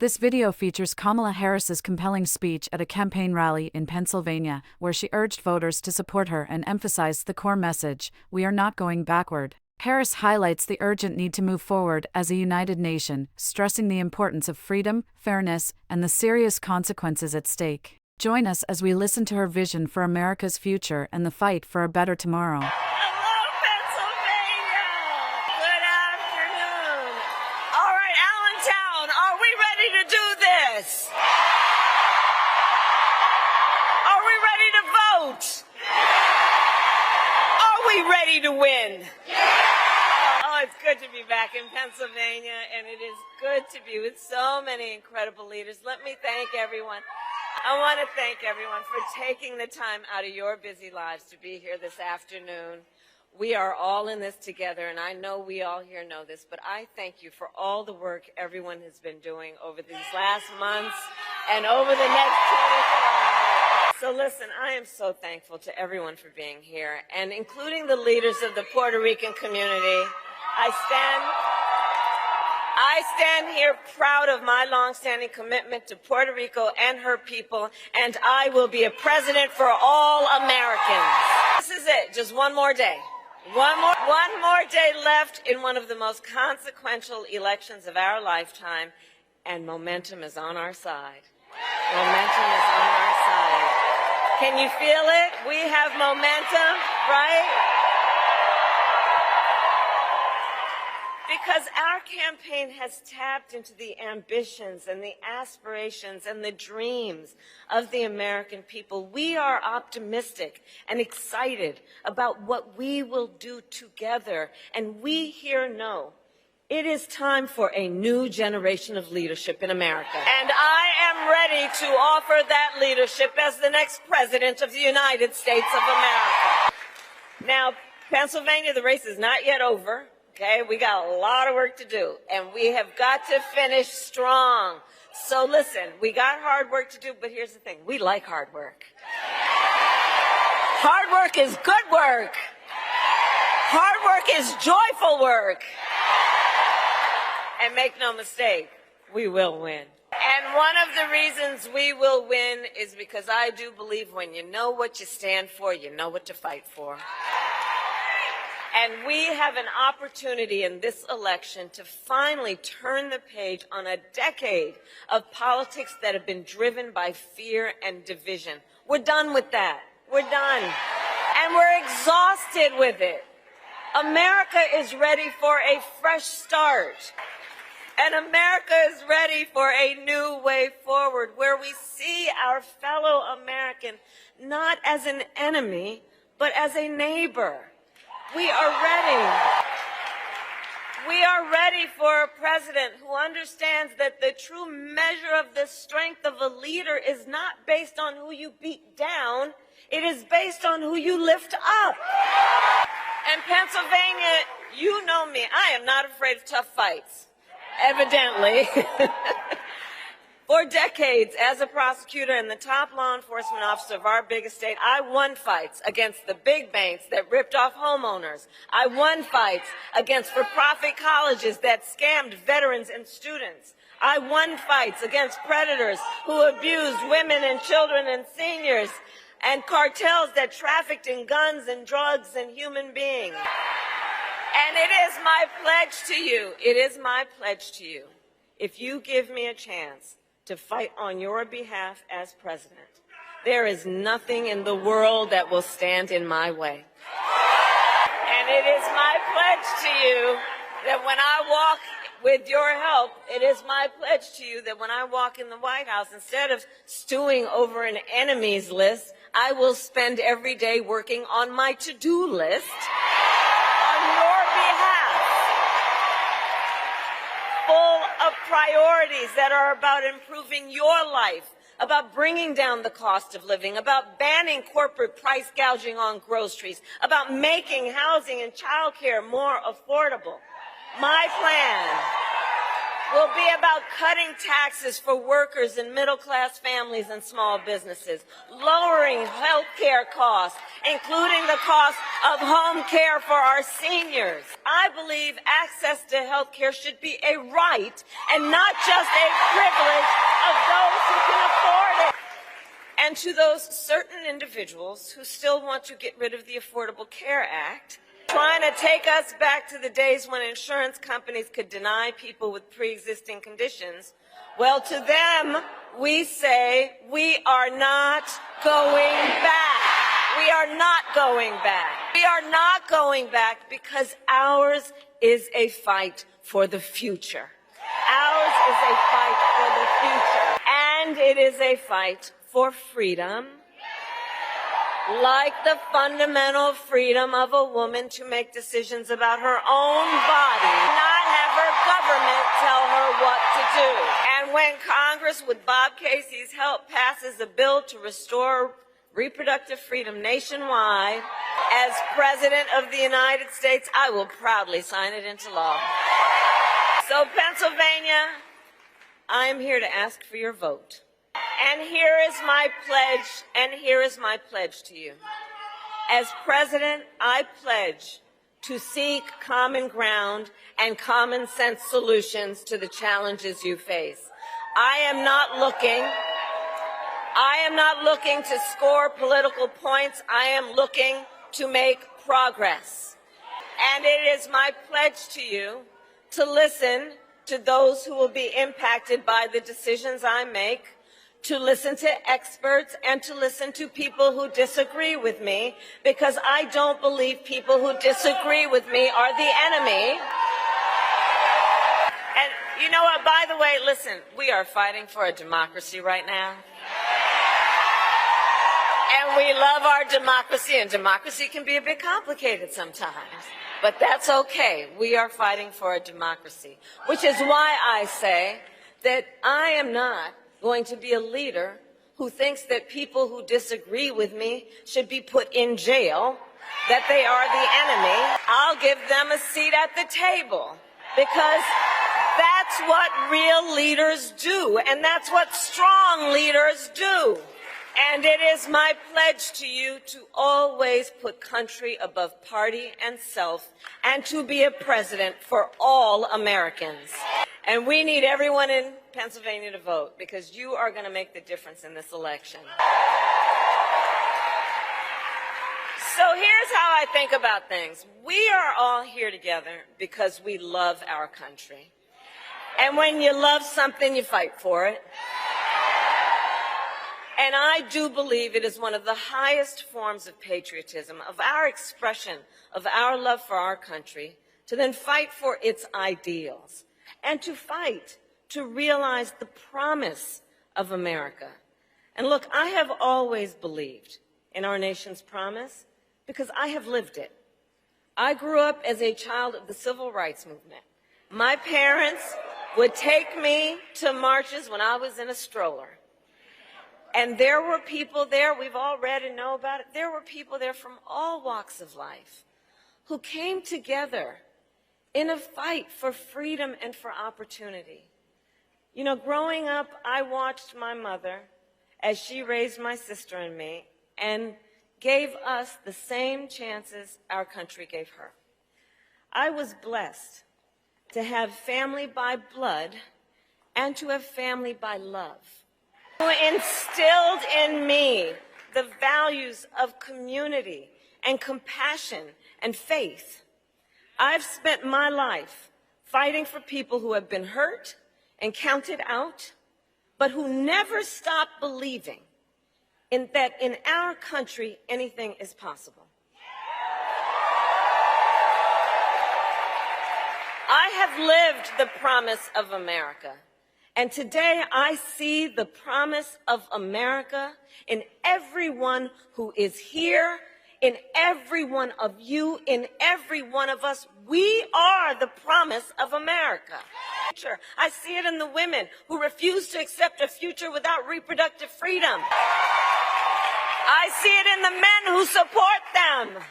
This video features Kamala Harris's compelling speech at a campaign rally in Pennsylvania, where she urged voters to support her and emphasized the core message: we are not going backward. Harris highlights the urgent need to move forward as a united nation, stressing the importance of freedom, fairness, and the serious consequences at stake. Join us as we listen to her vision for America's future and the fight for a better tomorrow. Hello, Pennsylvania! Good afternoon. All right, Allentown, are we ready to do this? Are we ready to vote? Are we ready to win? Oh, it's good to be back in Pennsylvania, and it is good to be with so many incredible leaders. Let me thank everyone. I want to thank everyone for taking the time out of your busy lives to be here this afternoon. We are all in this together, and I know we all here know this, but I thank you for all the work everyone has been doing over these last months and over the next 24 hours. So listen, I am so thankful to everyone for being here, and including the leaders of the Puerto Rican community. I stand here proud of my longstanding commitment to Puerto Rico and her people, and I will be a president for all Americans. This is it, just one more day. One more day left in one of the most consequential elections of our lifetime, and momentum is on our side. Momentum is on our side. Can you feel it? We have momentum, right? Because our campaign has tapped into the ambitions and the aspirations and the dreams of the American people. We are optimistic and excited about what we will do together. And we here know it is time for a new generation of leadership in America. And I am ready to offer that leadership as the next president of the United States of America. Now, Pennsylvania, the race is not yet over. Okay, we got a lot of work to do, and we have got to finish strong. So listen, we got hard work to do, but here's the thing. We like hard work. Hard work is good work. Hard work is joyful work. And make no mistake, we will win. And one of the reasons we will win is because I do believe when you know what you stand for, you know what to fight for. And we have an opportunity in this election to finally turn the page on a decade of politics that have been driven by fear and division. We're done with that. We're done. And we're exhausted with it. America is ready for a fresh start. And America is ready for a new way forward where we see our fellow American not as an enemy, but as a neighbor. We are ready. We are ready for a president who understands that the true measure of the strength of a leader is not based on who you beat down. It is based on who you lift up. And Pennsylvania, you know me. I am not afraid of tough fights, evidently. For decades, as a prosecutor and the top law enforcement officer of our biggest state, I won fights against the big banks that ripped off homeowners. I won fights against for-profit colleges that scammed veterans and students. I won fights against predators who abused women and children and seniors, and cartels that trafficked in guns and drugs and human beings. And it is my pledge to you, if you give me a chance to fight on your behalf as president, there is nothing in the world that will stand in my way. And it is my pledge to you that when I walk, with your help, it is my pledge to you that when I walk in the White House, instead of stewing over an enemies list, I will spend every day working on my to-do list on your behalf, full of priorities that are about improving your life, about bringing down the cost of living, about banning corporate price gouging on groceries, about making housing and childcare more affordable. My will be about cutting taxes for workers and middle-class families and small businesses, lowering health care costs, including the cost of home care for our seniors. I believe access to health care should be a right and not just a privilege of those who can afford it. And to those certain individuals who still want to get rid of the Affordable Care Act, trying to take us back to the days when insurance companies could deny people with pre-existing conditions, well, to them, we say we are not going back. We are not going back. We are not going back because ours is a fight for the future. Ours is a fight for the future. And it is a fight for freedom, like the fundamental freedom of a woman to make decisions about her own body, not have her government tell her what to do. And when Congress, with Bob Casey's help, passes a bill to restore reproductive freedom nationwide, as President of the United States, I will proudly sign it into law. So, Pennsylvania, I am here to ask for your vote. And here is my pledge to you. As President, I pledge to seek common ground and common sense solutions to the challenges you face. I am not looking to score political points. I am looking to make progress. And it is my pledge to you to listen to those who will be impacted by the decisions I make, to listen to experts, and to listen to people who disagree with me, because I don't believe people who disagree with me are the enemy. And you know what, by the way, listen, we are fighting for a democracy right now. And we love our democracy, and democracy can be a bit complicated sometimes. But that's okay. We are fighting for a democracy, which is why I say that I am not going to be a leader who thinks that people who disagree with me should be put in jail, that they are the enemy. I'll give them a seat at the table, because that's what real leaders do, and that's what strong leaders do. And it is my pledge to you to always put country above party and self, and to be a president for all Americans. And we need everyone in Pennsylvania to vote, because you are going to make the difference in this election. So here's how I think about things. We are all here together because we love our country. And when you love something, you fight for it. And I do believe it is one of the highest forms of patriotism, of our expression of our love for our country, to then fight for its ideals, and to fight to realize the promise of America. And look, I have always believed in our nation's promise because I have lived it. I grew up as a child of the civil rights movement. My parents would take me to marches when I was in a stroller. And there were people there, we've all read and know about it, there were people there from all walks of life who came together in a fight for freedom and for opportunity. You know, growing up, I watched my mother as she raised my sister and me and gave us the same chances our country gave her. I was blessed to have family by blood and to have family by love, who instilled in me the values of community and compassion and faith. I've spent my life fighting for people who have been hurt and counted out, but who never stopped believing that in our country anything is possible. I have lived the promise of America. And today I see the promise of America in everyone who is here, in every one of you, in every one of us. We are the promise of America. I see it in the women who refuse to accept a future without reproductive freedom. I see it in the men who support them.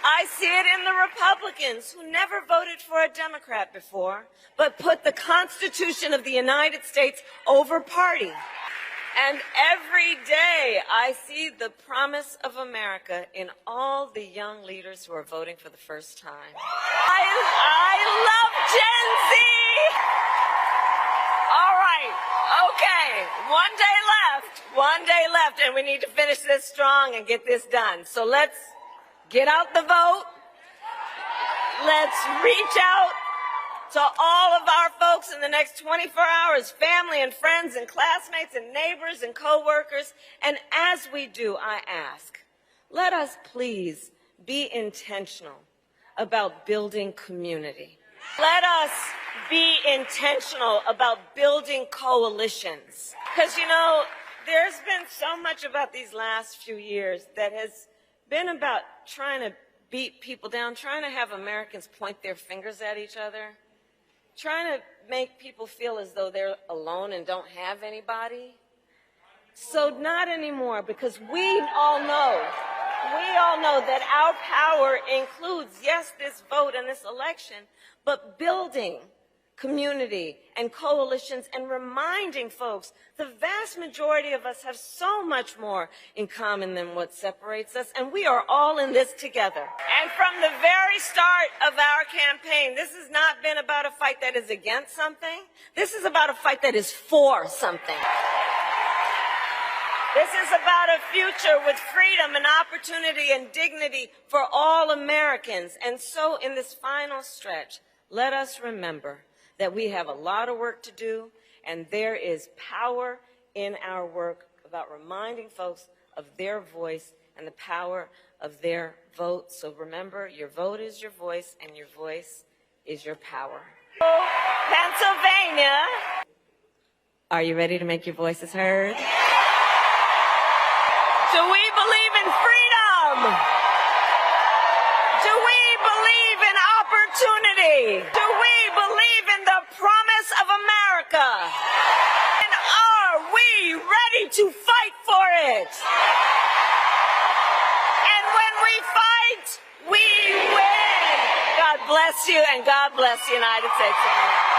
I see it in the Republicans who never voted for a Democrat before, but put the Constitution of the United States over party. And every day I see the promise of America in all the young leaders who are voting for the first time. I love Gen Z! All right, okay, one day left, and we need to finish this strong and get this done. So let's get out the vote. Let's reach out to all of our folks in the next 24 hours, family and friends and classmates and neighbors and coworkers. And as we do, I ask, let us please be intentional about building community. Let us be intentional about building coalitions. Because, you know, there's been so much about these last few years that has been about trying to beat people down, trying to have Americans point their fingers at each other, trying to make people feel as though they're alone and don't have anybody. So not anymore, because we all know that our power includes, yes, this vote and this election, but building community and coalitions and reminding folks the vast majority of us have so much more in common than what separates us, and we are all in this together. And from the very start of our campaign, this has not been about a fight that is against something. This is about a fight that is for something. This is about a future with freedom and opportunity and dignity for all Americans. And so in this final stretch, let us remember that we have a lot of work to do, and there is power in our work about reminding folks of their voice and the power of their vote. So remember, your vote is your voice, and your voice is your power. Pennsylvania, are you ready to make your voices heard? Do we believe in freedom? Do we believe in opportunity? Do we believe in the promise of America? And are we ready to fight for it? And when we fight, we win. God bless you, and God bless the United States of America.